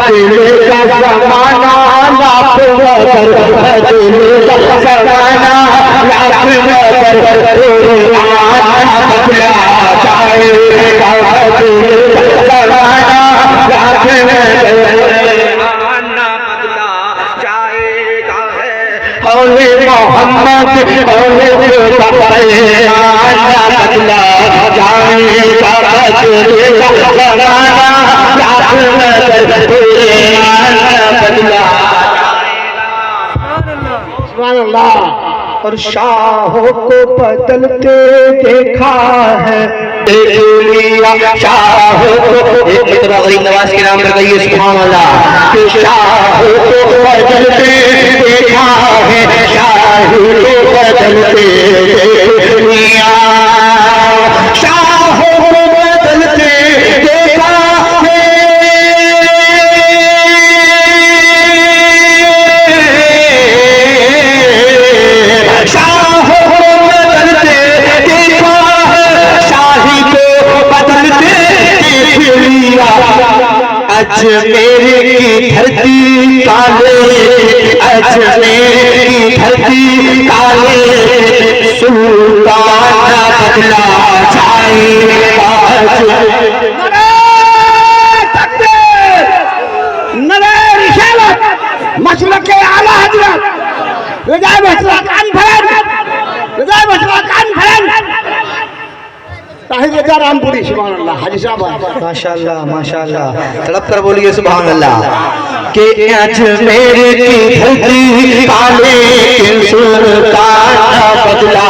बदले का जमाना लाख मगर बदले का जमाना लाख मगर बदला जाएगा बदले का जमाना लाख मगर बदला जाएगा हौले मोहम्मद हौले बदला जाएगा बदले का जमाना लाख मगर बदला सुभान अल्लाह। और शाहों को बदलते देखा है शाहों को एक मतलब गरीब नवाज के नाम पर कहिए सुभान अल्लाह। शाहों को बदलते देखा है शाहों को बदलते शाहों को बदलते देखा है शाहों को बदलते देखा है शाही को बदलते देख लिया अजमेर की धरती काले अजमेर की धरती काले सुल्तान बदला जाएगा मसलक आला हजरत विजय मसला ताहिर रामपुरी सुभान अल्लाह हाजी साहब माशाअल्लाह माशाअल्लाह तड़प कर बोलिए सुभान अल्लाह के अजमेर की धरती काले सुल्तान बदला